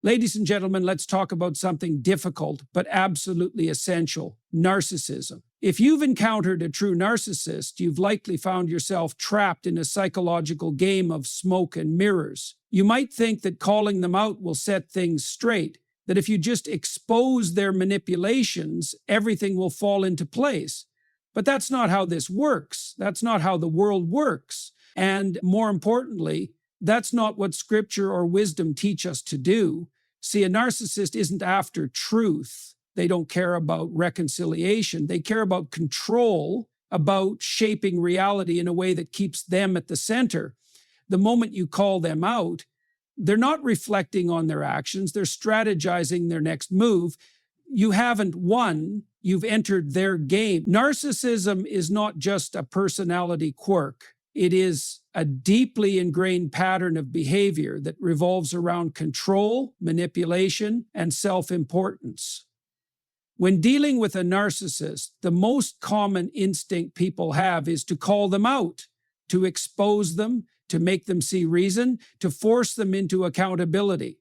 Ladies and gentlemen, let's talk about something difficult but absolutely essential: narcissism. If you've encountered a true narcissist, you've likely found yourself trapped in a psychological game of smoke and mirrors. You might think that calling them out will set things straight, that if you just expose their manipulations, everything will fall into place. But that's not how this works. That's not how the world works. And more importantly, that's not what scripture or wisdom teach us to do. See, a narcissist isn't after truth. They don't care about reconciliation. They care about control, about shaping reality in a way that keeps them at the center. The moment you call them out, they're not reflecting on their actions. They're strategizing their next move. You haven't won. You've entered their game. Narcissism is not just a personality quirk. It is a deeply ingrained pattern of behavior that revolves around control, manipulation, and self-importance. When dealing with a narcissist, the most common instinct people have is to call them out, to expose them, to make them see reason, to force them into accountability.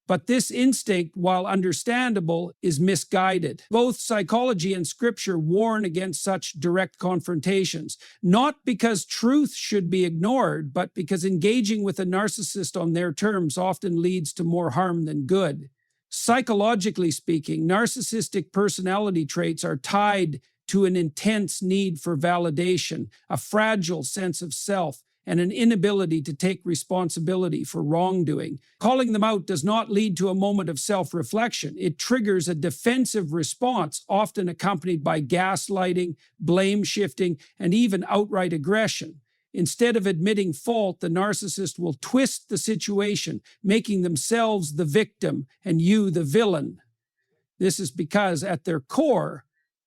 But this instinct, while understandable, is misguided. Both psychology and scripture warn against such direct confrontations, not because truth should be ignored, but because engaging with a narcissist on their terms often leads to more harm than good. Psychologically speaking, narcissistic personality traits are tied to an intense need for validation, a fragile sense of self, and an inability to take responsibility for wrongdoing. Calling them out does not lead to a moment of self-reflection. It triggers a defensive response, often accompanied by gaslighting, blame shifting, and even outright aggression. Instead of admitting fault, the narcissist will twist the situation, making themselves the victim and you the villain. This is because, at their core,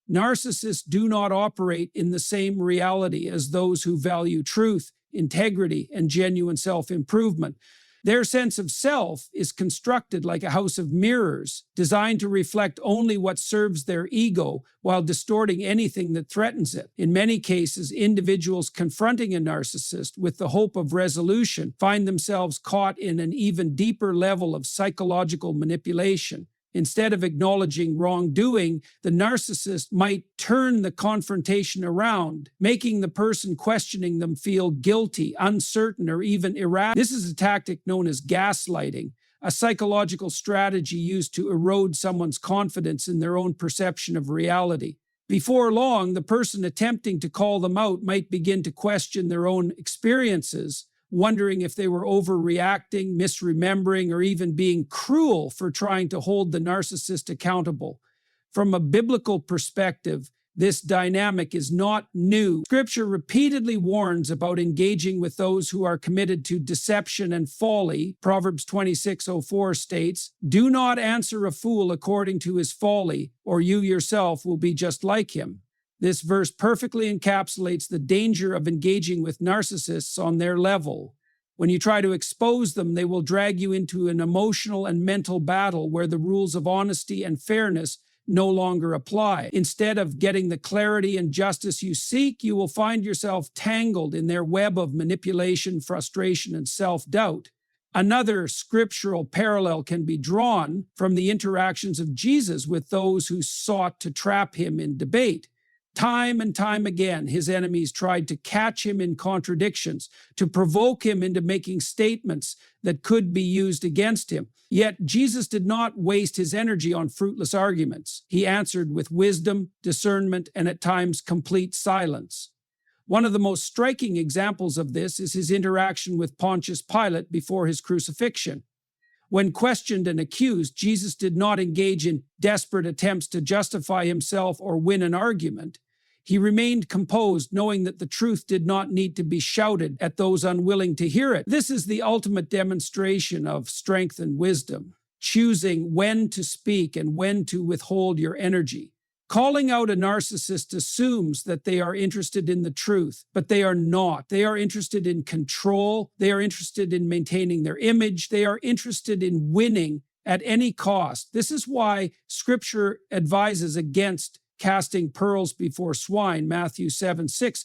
narcissists do not operate in the same reality as those who value truth, integrity, and genuine self-improvement. Their sense of self is constructed like a house of mirrors, designed to reflect only what serves their ego while distorting anything that threatens it. In many cases, individuals confronting a narcissist with the hope of resolution find themselves caught in an even deeper level of psychological manipulation. Instead of acknowledging wrongdoing, the narcissist might turn the confrontation around, making the person questioning them feel guilty, uncertain, or even irrational. This is a tactic known as gaslighting, a psychological strategy used to erode someone's confidence in their own perception of reality. Before long, the person attempting to call them out might begin to question their own experiences, wondering if they were overreacting, misremembering, or even being cruel for trying to hold the narcissist accountable. From a biblical perspective, this dynamic is not new. Scripture repeatedly warns about engaging with those who are committed to deception and folly. Proverbs 26:04 states, "Do not answer a fool according to his folly, or you yourself will be just like him." This verse perfectly encapsulates the danger of engaging with narcissists on their level. When you try to expose them, they will drag you into an emotional and mental battle where the rules of honesty and fairness no longer apply. Instead of getting the clarity and justice you seek, you will find yourself tangled in their web of manipulation, frustration, and self-doubt. Another scriptural parallel can be drawn from the interactions of Jesus with those who sought to trap him in debate. Time and time again, his enemies tried to catch him in contradictions, to provoke him into making statements that could be used against him. Yet Jesus did not waste his energy on fruitless arguments. He answered with wisdom, discernment, and at times complete silence. One of the most striking examples of this is his interaction with Pontius Pilate before his crucifixion. When questioned and accused, Jesus did not engage in desperate attempts to justify himself or win an argument. He remained composed, knowing that the truth did not need to be shouted at those unwilling to hear it. This is the ultimate demonstration of strength and wisdom, choosing when to speak and when to withhold your energy. Calling out a narcissist assumes that they are interested in the truth, but they are not. They are interested in control. They are interested in maintaining their image. They are interested in winning at any cost. This is why Scripture advises against casting pearls before swine, Matthew 7:6.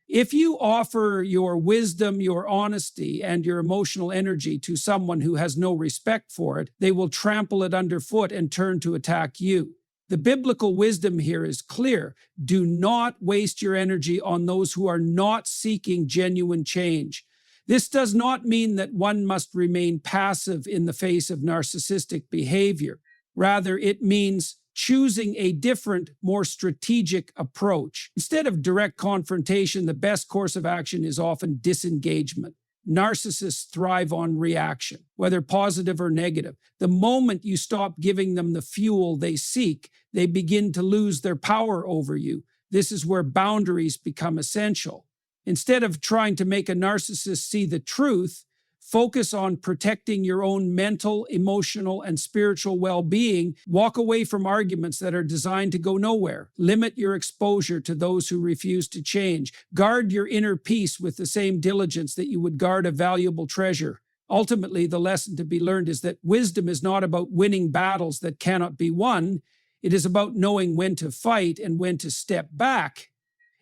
If you offer your wisdom, your honesty, and your emotional energy to someone who has no respect for it, they will trample it underfoot and turn to attack you. The biblical wisdom here is clear. Do not waste your energy on those who are not seeking genuine change. This does not mean that one must remain passive in the face of narcissistic behavior. Rather, it means choosing a different, more strategic approach. Instead of direct confrontation, the best course of action is often disengagement. Narcissists thrive on reaction, whether positive or negative. The moment you stop giving them the fuel they seek, they begin to lose their power over you. This is where boundaries become essential. Instead of trying to make a narcissist see the truth, focus on protecting your own mental, emotional, and spiritual well-being. Walk away from arguments that are designed to go nowhere. Limit your exposure to those who refuse to change. Guard your inner peace with the same diligence that you would guard a valuable treasure. Ultimately, the lesson to be learned is that wisdom is not about winning battles that cannot be won. It is about knowing when to fight and when to step back.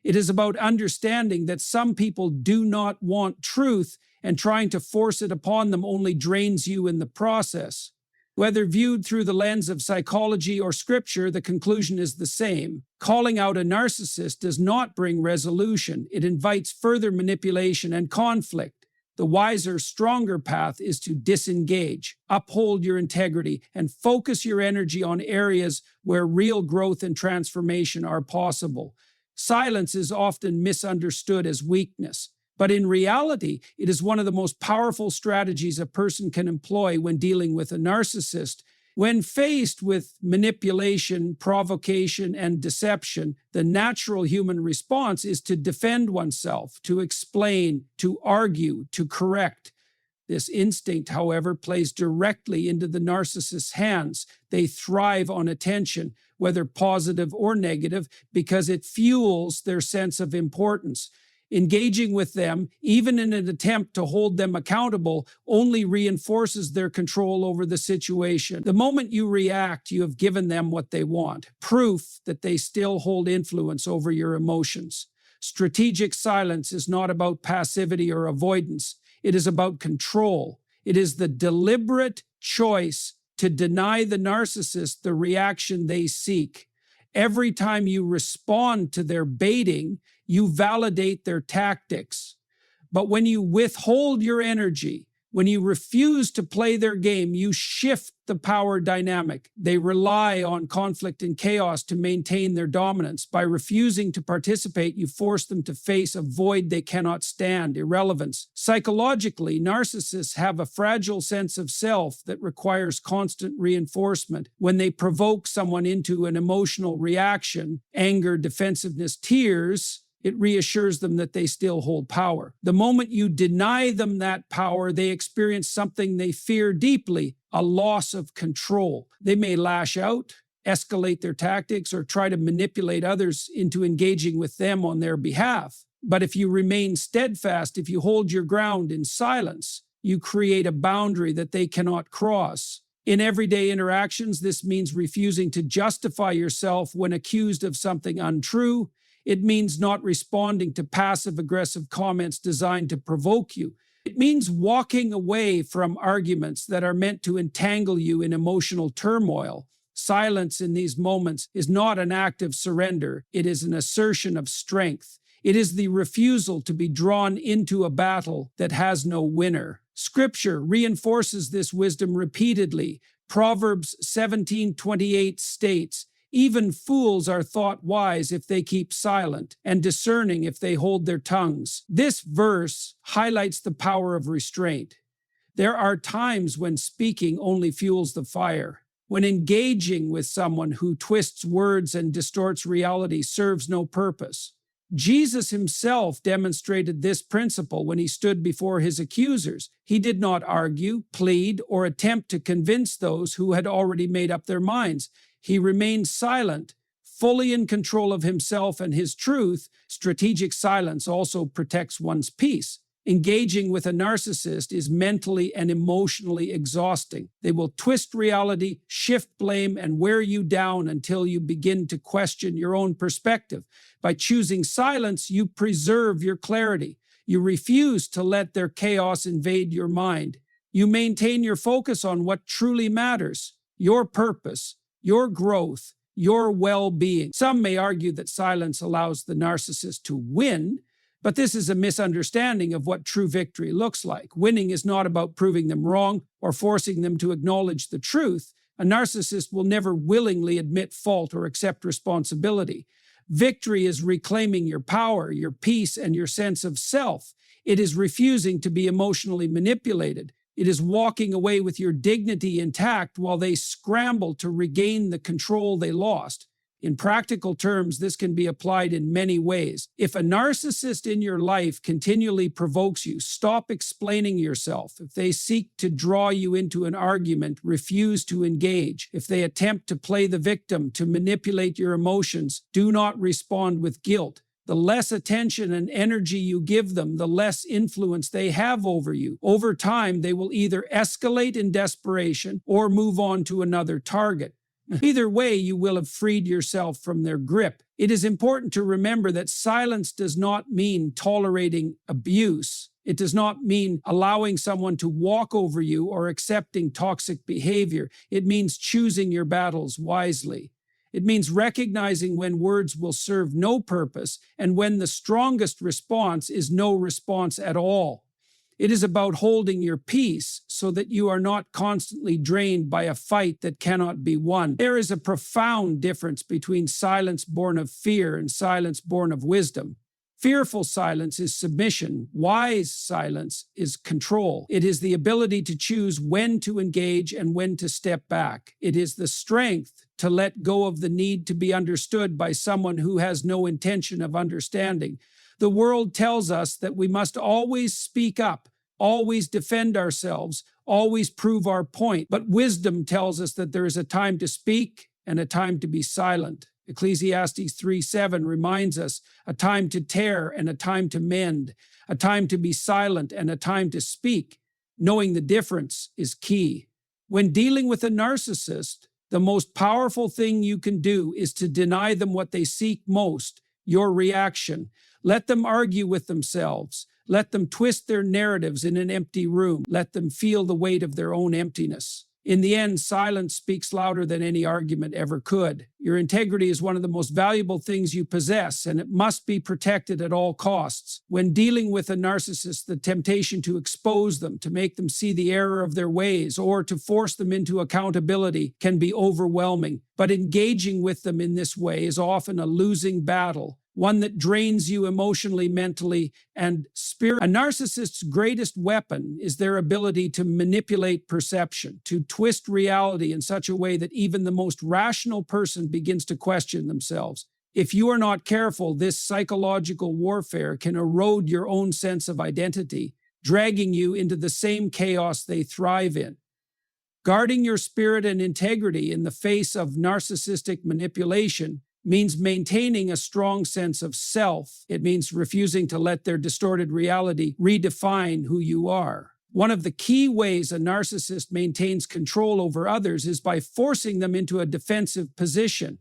It is about understanding that some people do not want truth, and trying to force it upon them only drains you in the process. Whether viewed through the lens of psychology or scripture, the conclusion is the same. Calling out a narcissist does not bring resolution. It invites further manipulation and conflict. The wiser, stronger path is to disengage, uphold your integrity, and focus your energy on areas where real growth and transformation are possible. Silence is often misunderstood as weakness, but in reality, it is one of the most powerful strategies a person can employ when dealing with a narcissist. When faced with manipulation, provocation, and deception, the natural human response is to defend oneself, to explain, to argue, to correct. This instinct, however, plays directly into the narcissist's hands. They thrive on attention, whether positive or negative, because it fuels their sense of importance. Engaging with them, even in an attempt to hold them accountable, only reinforces their control over the situation. The moment you react, you have given them what they want, proof that they still hold influence over your emotions. Strategic silence is not about passivity or avoidance. It is about control. It is the deliberate choice to deny the narcissist the reaction they seek. Every time you respond to their baiting, you validate their tactics. But when you withhold your energy, when you refuse to play their game, you shift the power dynamic. They rely on conflict and chaos to maintain their dominance. By refusing to participate, you force them to face a void they cannot stand, irrelevance. Psychologically, narcissists have a fragile sense of self that requires constant reinforcement. When they provoke someone into an emotional reaction, anger, defensiveness, tears, it reassures them that they still hold power. The moment you deny them that power, they experience something they fear deeply, a loss of control. They may lash out, escalate their tactics, or try to manipulate others into engaging with them on their behalf. But if you remain steadfast, if you hold your ground in silence, you create a boundary that they cannot cross. In everyday interactions, this means refusing to justify yourself when accused of something untrue. It means not responding to passive-aggressive comments designed to provoke you. It means walking away from arguments that are meant to entangle you in emotional turmoil. Silence in these moments is not an act of surrender. It is an assertion of strength. It is the refusal to be drawn into a battle that has no winner. Scripture reinforces this wisdom repeatedly. Proverbs 17:28 states, "Even fools are thought wise if they keep silent, and discerning if they hold their tongues." This verse highlights the power of restraint. There are times when speaking only fuels the fire. When engaging with someone who twists words and distorts reality serves no purpose. Jesus himself demonstrated this principle when he stood before his accusers. He did not argue, plead, or attempt to convince those who had already made up their minds. He remained silent, fully in control of himself and his truth. Strategic silence also protects one's peace. Engaging with a narcissist is mentally and emotionally exhausting. They will twist reality, shift blame, and wear you down until you begin to question your own perspective. By choosing silence, you preserve your clarity. You refuse to let their chaos invade your mind. You maintain your focus on what truly matters: your purpose, your growth, your well-being. Some may argue that silence allows the narcissist to win, but this is a misunderstanding of what true victory looks like. Winning is not about proving them wrong or forcing them to acknowledge the truth. A narcissist will never willingly admit fault or accept responsibility. Victory is reclaiming your power, your peace, and your sense of self. It is refusing to be emotionally manipulated. It is walking away with your dignity intact while they scramble to regain the control they lost. In practical terms, this can be applied in many ways. If a narcissist in your life continually provokes you, stop explaining yourself. If they seek to draw you into an argument, refuse to engage. If they attempt to play the victim, to manipulate your emotions, do not respond with guilt. The less attention and energy you give them, the less influence they have over you. Over time, they will either escalate in desperation or move on to another target. Either way, you will have freed yourself from their grip. It is important to remember that silence does not mean tolerating abuse. It does not mean allowing someone to walk over you or accepting toxic behavior. It means choosing your battles wisely. It means recognizing when words will serve no purpose and when the strongest response is no response at all. It is about holding your peace so that you are not constantly drained by a fight that cannot be won. There is a profound difference between silence born of fear and silence born of wisdom. Fearful silence is submission. Wise silence is control. It is the ability to choose when to engage and when to step back. It is the strength to let go of the need to be understood by someone who has no intention of understanding. The world tells us that we must always speak up, always defend ourselves, always prove our point. But wisdom tells us that there is a time to speak and a time to be silent. Ecclesiastes 3:7 reminds us a time to tear and a time to mend, a time to be silent and a time to speak. Knowing the difference is key. When dealing with a narcissist, the most powerful thing you can do is to deny them what they seek most: your reaction. Let them argue with themselves. Let them twist their narratives in an empty room. Let them feel the weight of their own emptiness. In the end, silence speaks louder than any argument ever could. Your integrity is one of the most valuable things you possess, and it must be protected at all costs. When dealing with a narcissist, the temptation to expose them, to make them see the error of their ways, or to force them into accountability can be overwhelming. But engaging with them in this way is often a losing battle, one that drains you emotionally, mentally, and spiritually. A narcissist's greatest weapon is their ability to manipulate perception, to twist reality in such a way that even the most rational person begins to question themselves. If you are not careful, this psychological warfare can erode your own sense of identity, dragging you into the same chaos they thrive in. Guarding your spirit and integrity in the face of narcissistic manipulation means maintaining a strong sense of self. It means refusing to let their distorted reality redefine who you are. One of the key ways a narcissist maintains control over others is by forcing them into a defensive position.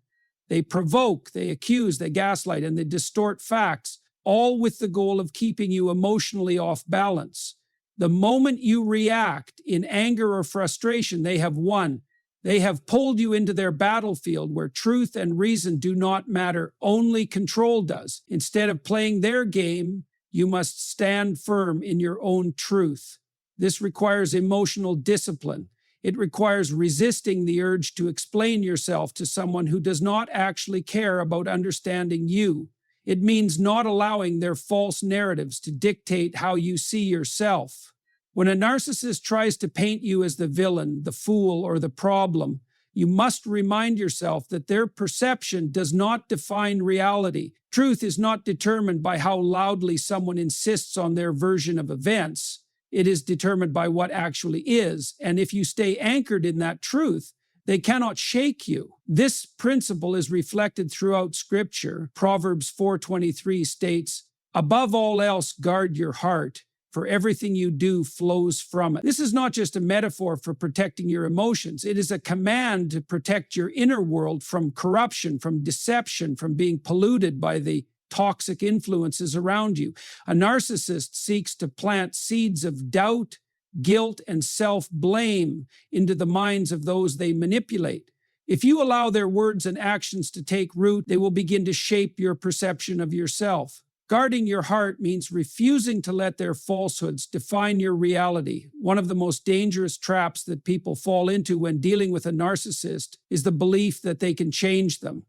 They provoke, they accuse, they gaslight, and they distort facts, all with the goal of keeping you emotionally off balance. The moment you react in anger or frustration, they have won. They have pulled you into their battlefield where truth and reason do not matter, only control does. Instead of playing their game, you must stand firm in your own truth. This requires emotional discipline. It requires resisting the urge to explain yourself to someone who does not actually care about understanding you. It means not allowing their false narratives to dictate how you see yourself. When a narcissist tries to paint you as the villain, the fool, or the problem, you must remind yourself that their perception does not define reality. Truth is not determined by how loudly someone insists on their version of events. It is determined by what actually is, and if you stay anchored in that truth, they cannot shake you. This principle is reflected throughout Scripture. Proverbs 4:23 states, "Above all else, guard your heart, for everything you do flows from it. This is not just a metaphor for protecting your emotions. It is a command to protect your inner world from corruption, from deception, from being polluted by the toxic influences around you. A narcissist seeks to plant seeds of doubt, guilt, and self-blame into the minds of those they manipulate. If you allow their words and actions to take root, they will begin to shape your perception of yourself. Guarding your heart means refusing to let their falsehoods define your reality. One of the most dangerous traps that people fall into when dealing with a narcissist is the belief that they can change them.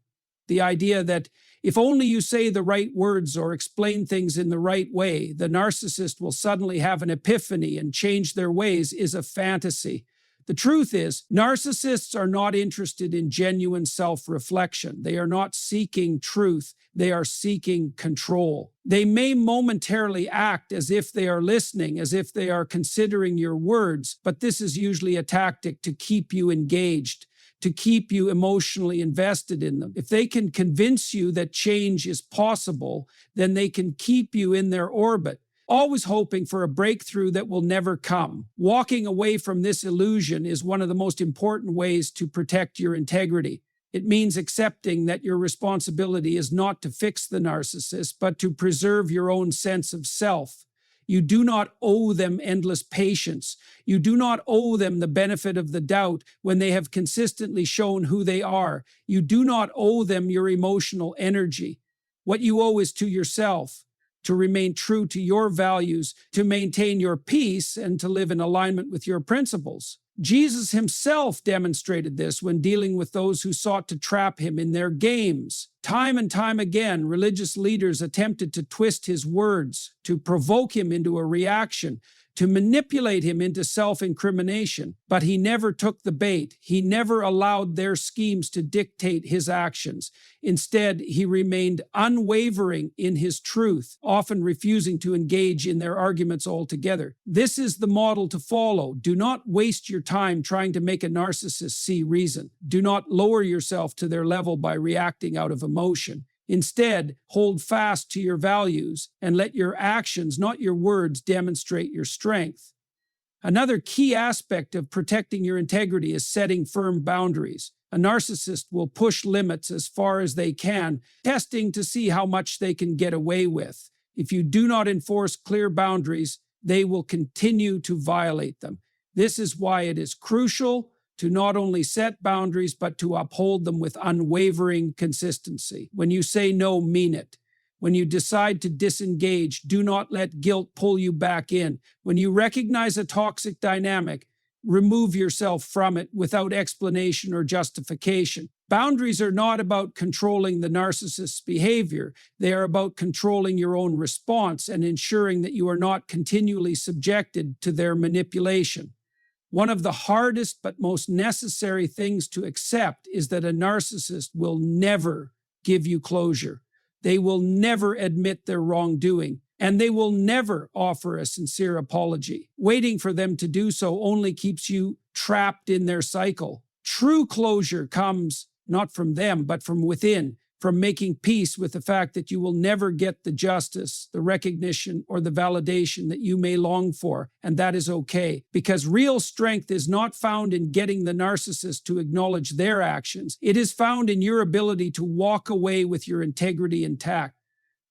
The idea that if only you say the right words or explain things in the right way, the narcissist will suddenly have an epiphany and change their ways is a fantasy. The truth is, narcissists are not interested in genuine self-reflection. They are not seeking truth. They are seeking control. They may momentarily act as if they are listening, as if they are considering your words, but this is usually a tactic to keep you engaged, to keep you emotionally invested in them. If they can convince you that change is possible, then they can keep you in their orbit, always hoping for a breakthrough that will never come. Walking away from this illusion is one of the most important ways to protect your integrity. It means accepting that your responsibility is not to fix the narcissist, but to preserve your own sense of self. You do not owe them endless patience. You do not owe them the benefit of the doubt when they have consistently shown who they are. You do not owe them your emotional energy. What you owe is to yourself, to remain true to your values, to maintain your peace, and to live in alignment with your principles. Jesus himself demonstrated this when dealing with those who sought to trap him in their games. Time and time again, religious leaders attempted to twist his words, to provoke him into a reaction, to manipulate him into self-incrimination. But he never took the bait. He never allowed their schemes to dictate his actions. Instead, he remained unwavering in his truth, often refusing to engage in their arguments altogether. This is the model to follow. Do not waste your time trying to make a narcissist see reason. Do not lower yourself to their level by reacting out of emotion. Instead, hold fast to your values and let your actions, not your words, demonstrate your strength. Another key aspect of protecting your integrity is setting firm boundaries. A narcissist will push limits as far as they can, testing to see how much they can get away with. If you do not enforce clear boundaries, they will continue to violate them. This is why it is crucial to not only set boundaries, but to uphold them with unwavering consistency. When you say no, mean it. When you decide to disengage, do not let guilt pull you back in. When you recognize a toxic dynamic, remove yourself from it without explanation or justification. Boundaries are not about controlling the narcissist's behavior. They are about controlling your own response and ensuring that you are not continually subjected to their manipulation. One of the hardest but most necessary things to accept is that a narcissist will never give you closure. They will never admit their wrongdoing, and they will never offer a sincere apology. Waiting for them to do so only keeps you trapped in their cycle. True closure comes not from them, but from within, from making peace with the fact that you will never get the justice, the recognition, or the validation that you may long for, and that is okay. Because real strength is not found in getting the narcissist to acknowledge their actions. It is found in your ability to walk away with your integrity intact.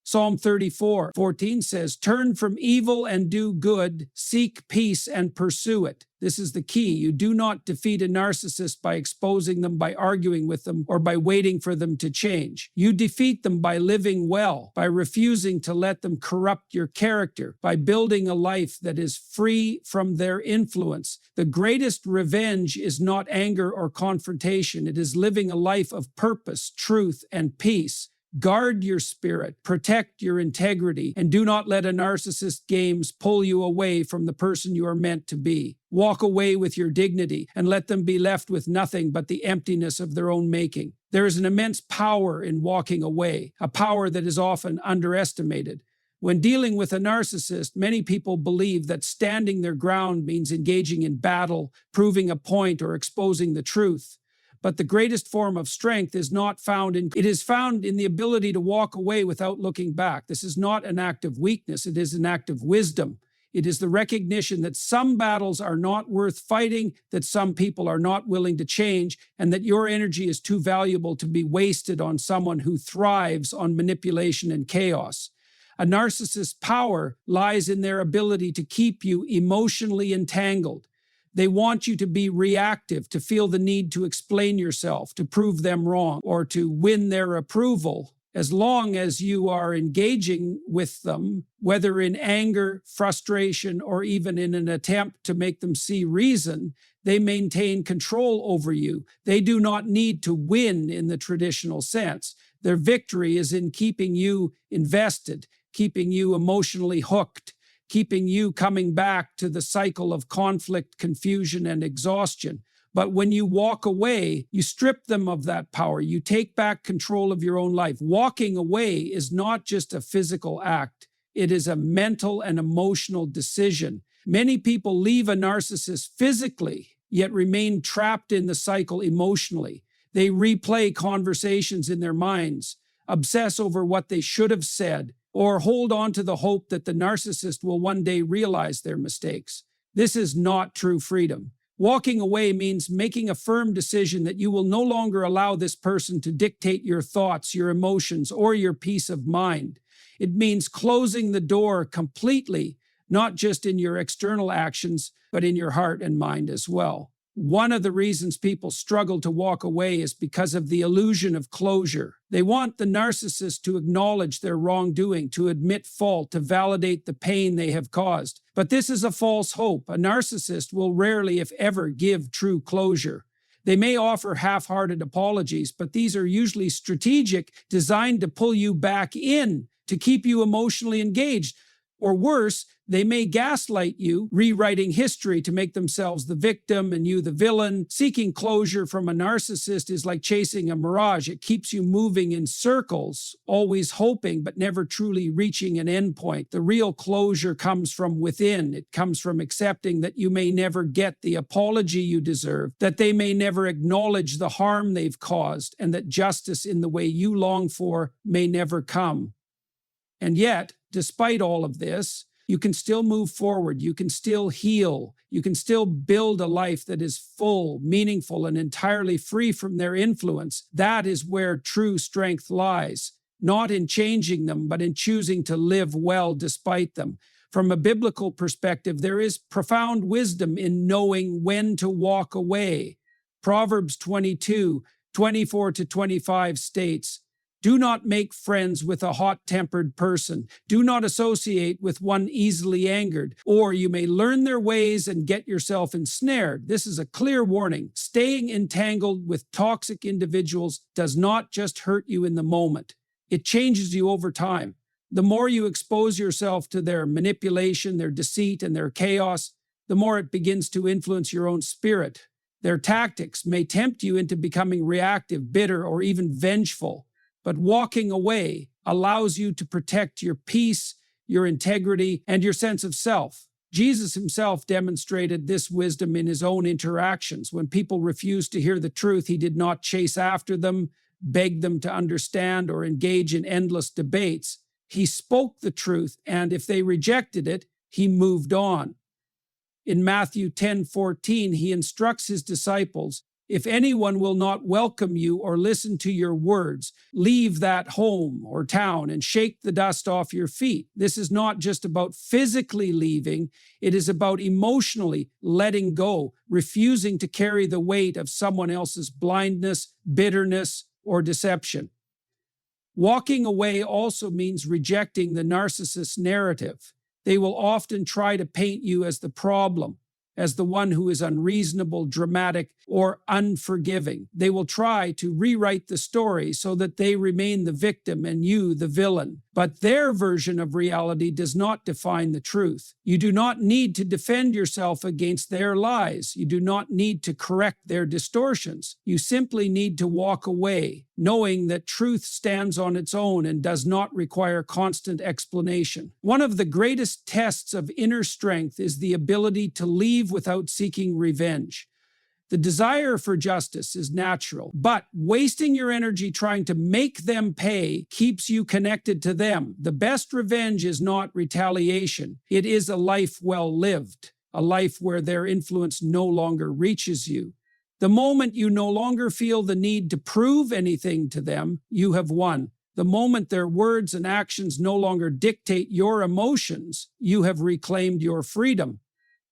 Psalm 34:14 says, "Turn from evil and do good, seek peace and pursue it." This is the key. You do not defeat a narcissist by exposing them, by arguing with them, or by waiting for them to change. You defeat them by living well, by refusing to let them corrupt your character, by building a life that is free from their influence. The greatest revenge is not anger or confrontation. It is living a life of purpose, truth, and peace. Guard your spirit, protect your integrity, and do not let a narcissist's games pull you away from the person you are meant to be. Walk away with your dignity and let them be left with nothing but the emptiness of their own making. There is an immense power in walking away, a power that is often underestimated. When dealing with a narcissist, many people believe that standing their ground means engaging in battle, proving a point, or exposing the truth. But the greatest form of strength is found in the ability to walk away without looking back. This is not an act of weakness, it is an act of wisdom. It is the recognition that some battles are not worth fighting, that some people are not willing to change, and that your energy is too valuable to be wasted on someone who thrives on manipulation and chaos. A narcissist's power lies in their ability to keep you emotionally entangled. They want you to be reactive, to feel the need to explain yourself, to prove them wrong, or to win their approval. As long as you are engaging with them, whether in anger, frustration, or even in an attempt to make them see reason, they maintain control over you. They do not need to win in the traditional sense. Their victory is in keeping you invested, keeping you emotionally hooked, keeping you coming back to the cycle of conflict, confusion, and exhaustion. But when you walk away, you strip them of that power. You take back control of your own life. Walking away is not just a physical act. It is a mental and emotional decision. Many people leave a narcissist physically, yet remain trapped in the cycle emotionally. They replay conversations in their minds, obsess over what they should have said, or hold on to the hope that the narcissist will one day realize their mistakes. This is not true freedom. Walking away means making a firm decision that you will no longer allow this person to dictate your thoughts, your emotions, or your peace of mind. It means closing the door completely, not just in your external actions, but in your heart and mind as well. One of the reasons people struggle to walk away is because of the illusion of closure. They want the narcissist to acknowledge their wrongdoing, to admit fault, to validate the pain they have caused. But this is a false hope. A narcissist will rarely, if ever, give true closure. They may offer half-hearted apologies, but these are usually strategic, designed to pull you back in, to keep you emotionally engaged. Or worse, they may gaslight you, rewriting history to make themselves the victim and you the villain. Seeking closure from a narcissist is like chasing a mirage. It keeps you moving in circles, always hoping but never truly reaching an endpoint. The real closure comes from within. It comes from accepting that you may never get the apology you deserve, that they may never acknowledge the harm they've caused, and that justice in the way you long for may never come. And yet, despite all of this, you can still move forward. You can still heal. You can still build a life that is full, meaningful, and entirely free from their influence. That is where true strength lies, not in changing them, but in choosing to live well despite them. From a biblical perspective, there is profound wisdom in knowing when to walk away. Proverbs 22:24-25 states, "Do not make friends with a hot-tempered person. Do not associate with one easily angered, or you may learn their ways and get yourself ensnared." This is a clear warning. Staying entangled with toxic individuals does not just hurt you in the moment. It changes you over time. The more you expose yourself to their manipulation, their deceit, and their chaos, the more it begins to influence your own spirit. Their tactics may tempt you into becoming reactive, bitter, or even vengeful. But walking away allows you to protect your peace, your integrity, and your sense of self. Jesus himself demonstrated this wisdom in his own interactions. When people refused to hear the truth, he did not chase after them, beg them to understand, or engage in endless debates. He spoke the truth, and if they rejected it, he moved on. In Matthew 10:14, he instructs his disciples, "If anyone will not welcome you or listen to your words, leave that home or town and shake the dust off your feet." This is not just about physically leaving, it is about emotionally letting go, refusing to carry the weight of someone else's blindness, bitterness, or deception. Walking away also means rejecting the narcissist's narrative. They will often try to paint you as the problem, as the one who is unreasonable, dramatic, or unforgiving. They will try to rewrite the story so that they remain the victim and you the villain. But their version of reality does not define the truth. You do not need to defend yourself against their lies. You do not need to correct their distortions. You simply need to walk away, knowing that truth stands on its own and does not require constant explanation. One of the greatest tests of inner strength is the ability to leave without seeking revenge. The desire for justice is natural, but wasting your energy trying to make them pay keeps you connected to them. The best revenge is not retaliation. It is a life well lived, a life where their influence no longer reaches you. The moment you no longer feel the need to prove anything to them, you have won. The moment their words and actions no longer dictate your emotions, you have reclaimed your freedom.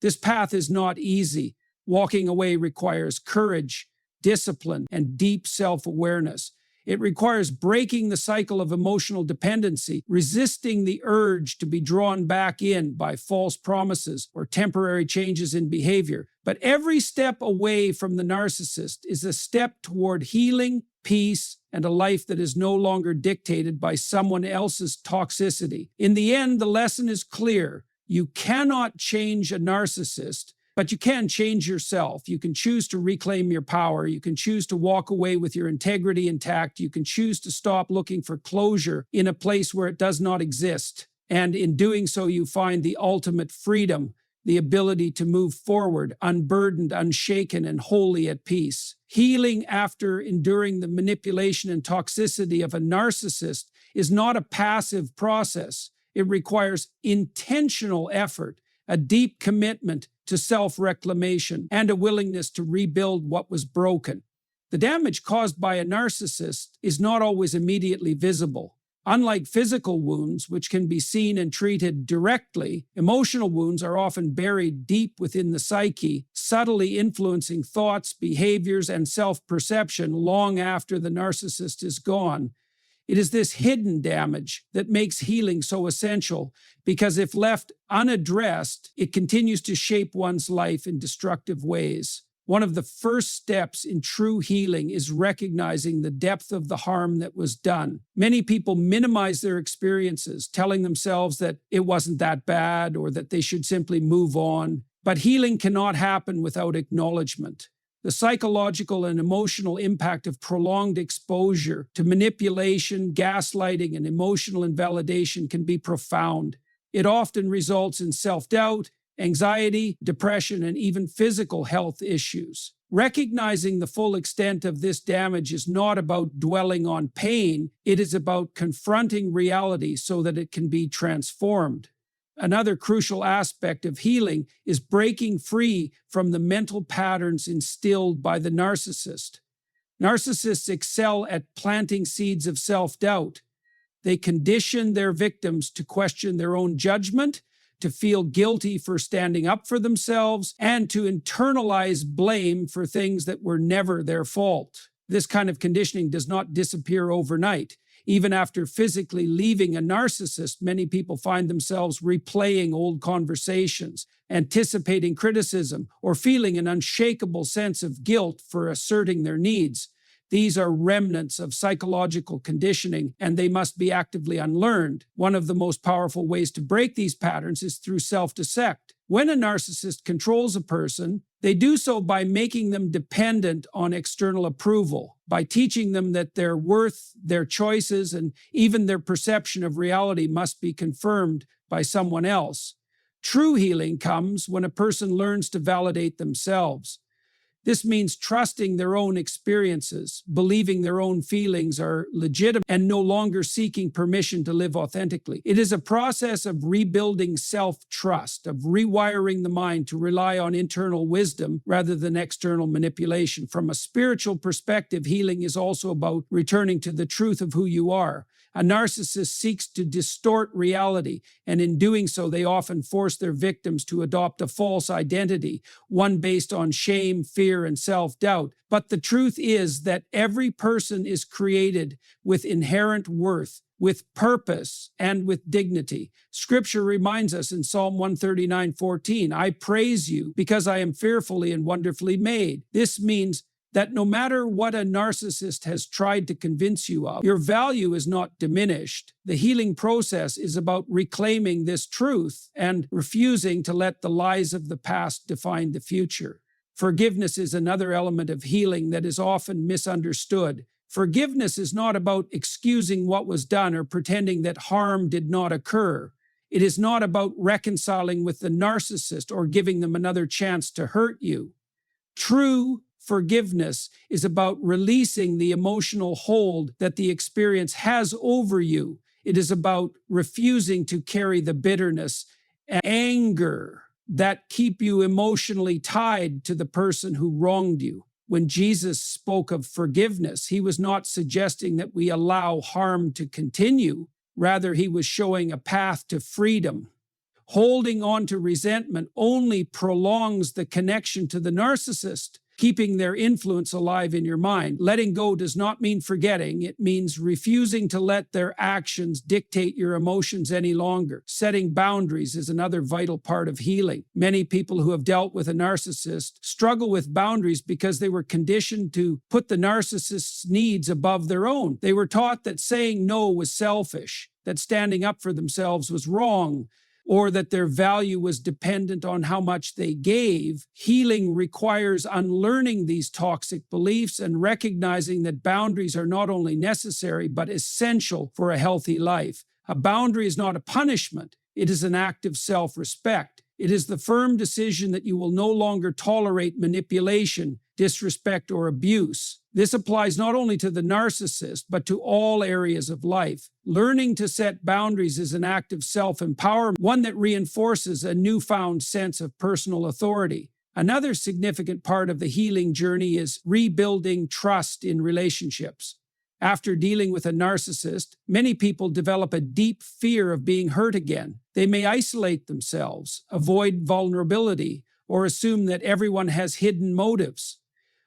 This path is not easy. Walking away requires courage, discipline, and deep self-awareness. It requires breaking the cycle of emotional dependency, resisting the urge to be drawn back in by false promises or temporary changes in behavior. But every step away from the narcissist is a step toward healing, peace, and a life that is no longer dictated by someone else's toxicity. In the end, the lesson is clear. You cannot change a narcissist, but you can change yourself. You can choose to reclaim your power. You can choose to walk away with your integrity intact. You can choose to stop looking for closure in a place where it does not exist. And in doing so, you find the ultimate freedom, the ability to move forward, unburdened, unshaken, and wholly at peace. Healing after enduring the manipulation and toxicity of a narcissist is not a passive process. It requires intentional effort, a deep commitment to self-reclamation, and a willingness to rebuild what was broken. The damage caused by a narcissist is not always immediately visible. Unlike physical wounds, which can be seen and treated directly, emotional wounds are often buried deep within the psyche, subtly influencing thoughts, behaviors, and self-perception long after the narcissist is gone. It is this hidden damage that makes healing so essential, because if left unaddressed, it continues to shape one's life in destructive ways. One of the first steps in true healing is recognizing the depth of the harm that was done. Many people minimize their experiences, telling themselves that it wasn't that bad or that they should simply move on. But healing cannot happen without acknowledgement. The psychological and emotional impact of prolonged exposure to manipulation, gaslighting, and emotional invalidation can be profound. It often results in self-doubt, anxiety, depression, and even physical health issues. Recognizing the full extent of this damage is not about dwelling on pain. It is about confronting reality so that it can be transformed. Another crucial aspect of healing is breaking free from the mental patterns instilled by the narcissist. Narcissists excel at planting seeds of self-doubt. They condition their victims to question their own judgment, to feel guilty for standing up for themselves, and to internalize blame for things that were never their fault. This kind of conditioning does not disappear overnight. Even after physically leaving a narcissist, many people find themselves replaying old conversations, anticipating criticism, or feeling an unshakable sense of guilt for asserting their needs. These are remnants of psychological conditioning, and they must be actively unlearned. One of the most powerful ways to break these patterns is through self-dissect. When a narcissist controls a person, they do so by making them dependent on external approval, by teaching them that their worth, their choices, and even their perception of reality must be confirmed by someone else. True healing comes when a person learns to validate themselves. This means trusting their own experiences, believing their own feelings are legitimate, and no longer seeking permission to live authentically. It is a process of rebuilding self-trust, of rewiring the mind to rely on internal wisdom rather than external manipulation. From a spiritual perspective, healing is also about returning to the truth of who you are. A narcissist seeks to distort reality, and in doing so, they often force their victims to adopt a false identity, one based on shame, fear, and self-doubt. But the truth is that every person is created with inherent worth, with purpose, and with dignity. Scripture reminds us in Psalm 139:14, "I praise you because I am fearfully and wonderfully made." This means that no matter what a narcissist has tried to convince you of, your value is not diminished. The healing process is about reclaiming this truth and refusing to let the lies of the past define the future. Forgiveness is another element of healing that is often misunderstood. Forgiveness is not about excusing what was done or pretending that harm did not occur. It is not about reconciling with the narcissist or giving them another chance to hurt you. True forgiveness is about releasing the emotional hold that the experience has over you. It is about refusing to carry the bitterness and anger that keep you emotionally tied to the person who wronged you. When Jesus spoke of forgiveness, he was not suggesting that we allow harm to continue. Rather, he was showing a path to freedom. Holding on to resentment only prolongs the connection to the narcissist, keeping their influence alive in your mind. Letting go does not mean forgetting. It means refusing to let their actions dictate your emotions any longer. Setting boundaries is another vital part of healing. Many people who have dealt with a narcissist struggle with boundaries because they were conditioned to put the narcissist's needs above their own. They were taught that saying no was selfish, that standing up for themselves was wrong, or that their value was dependent on how much they gave. Healing requires unlearning these toxic beliefs and recognizing that boundaries are not only necessary, but essential for a healthy life. A boundary is not a punishment. It is an act of self-respect. It is the firm decision that you will no longer tolerate manipulation, disrespect, or abuse. This applies not only to the narcissist, but to all areas of life. Learning to set boundaries is an act of self-empowerment, one that reinforces a newfound sense of personal authority. Another significant part of the healing journey is rebuilding trust in relationships. After dealing with a narcissist, many people develop a deep fear of being hurt again. They may isolate themselves, avoid vulnerability, or assume that everyone has hidden motives.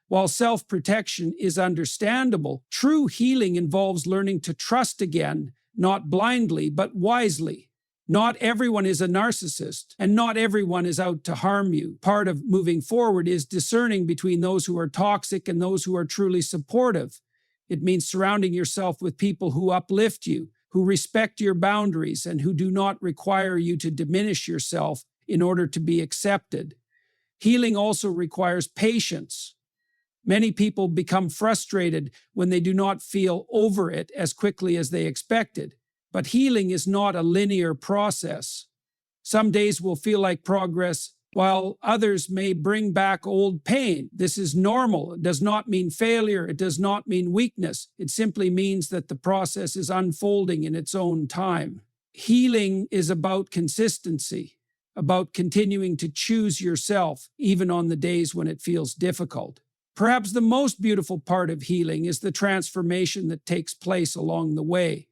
While self-protection is understandable, true healing involves learning to trust again, not blindly, but wisely. Not everyone is a narcissist, and not everyone is out to harm you. Part of moving forward is discerning between those who are toxic and those who are truly supportive. It means surrounding yourself with people who uplift you, who respect your boundaries, and who do not require you to diminish yourself in order to be accepted. Healing also requires patience. Many people become frustrated when they do not feel over it as quickly as they expected. But healing is not a linear process. Some days will feel like progress, while others may bring back old pain. This is normal. It does not mean failure. It does not mean weakness. It simply means that the process is unfolding in its own time. Healing is about consistency, about continuing to choose yourself, even on the days when it feels difficult. Perhaps the most beautiful part of healing is the transformation that takes place along the way.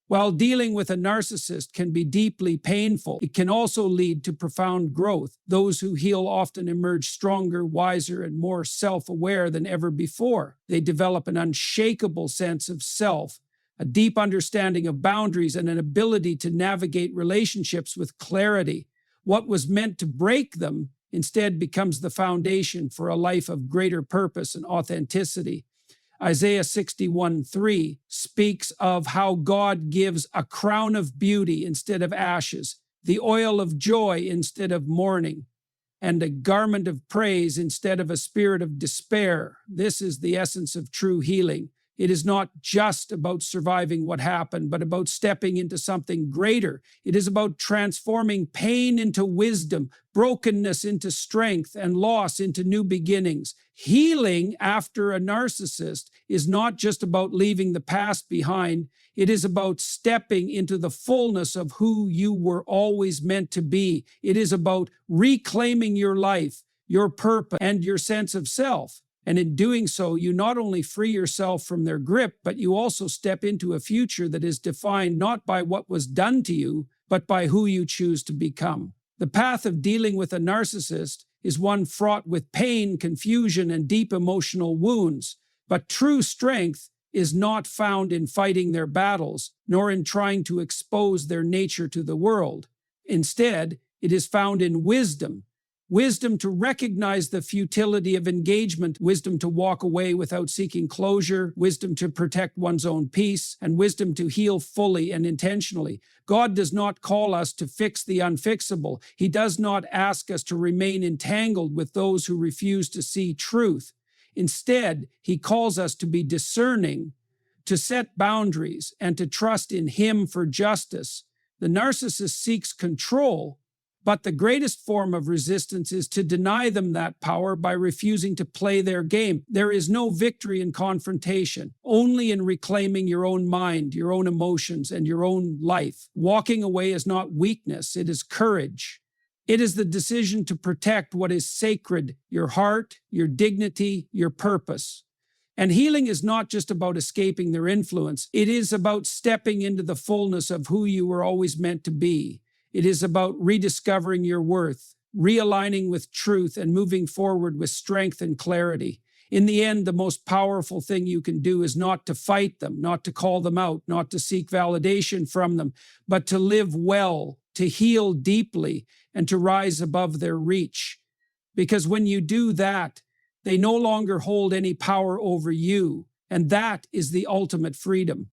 While dealing with a narcissist can be deeply painful, it can also lead to profound growth. Those who heal often emerge stronger, wiser, and more self-aware than ever before. They develop an unshakable sense of self, a deep understanding of boundaries, and an ability to navigate relationships with clarity. What was meant to break them instead becomes the foundation for a life of greater purpose and authenticity. Isaiah 61:3 speaks of how God gives a crown of beauty instead of ashes, the oil of joy instead of mourning, and a garment of praise instead of a spirit of despair. This is the essence of true healing. It is not just about surviving what happened, but about stepping into something greater. It is about transforming pain into wisdom, brokenness into strength, and loss into new beginnings. Healing after a narcissist is not just about leaving the past behind. It is about stepping into the fullness of who you were always meant to be. It is about reclaiming your life, your purpose, and your sense of self. And in doing so, you not only free yourself from their grip, but you also step into a future that is defined not by what was done to you, but by who you choose to become. The path of dealing with a narcissist is one fraught with pain, confusion, and deep emotional wounds. But true strength is not found in fighting their battles, nor in trying to expose their nature to the world. Instead, it is found in wisdom. Wisdom to recognize the futility of engagement, wisdom to walk away without seeking closure, wisdom to protect one's own peace, and wisdom to heal fully and intentionally. God does not call us to fix the unfixable. He does not ask us to remain entangled with those who refuse to see truth. Instead, he calls us to be discerning, to set boundaries, and to trust in him for justice. The narcissist seeks control, But the greatest form of resistance is to deny them that power by refusing to play their game. There is no victory in confrontation, only in reclaiming your own mind, your own emotions, and your own life. Walking away is not weakness, it is courage. It is the decision to protect what is sacred, your heart, your dignity, your purpose. And healing is not just about escaping their influence. It is about stepping into the fullness of who you were always meant to be. It is about rediscovering your worth, realigning with truth, and moving forward with strength and clarity. In the end, the most powerful thing you can do is not to fight them, not to call them out, not to seek validation from them, but to live well, to heal deeply, and to rise above their reach. Because when you do that, they no longer hold any power over you, and that is the ultimate freedom.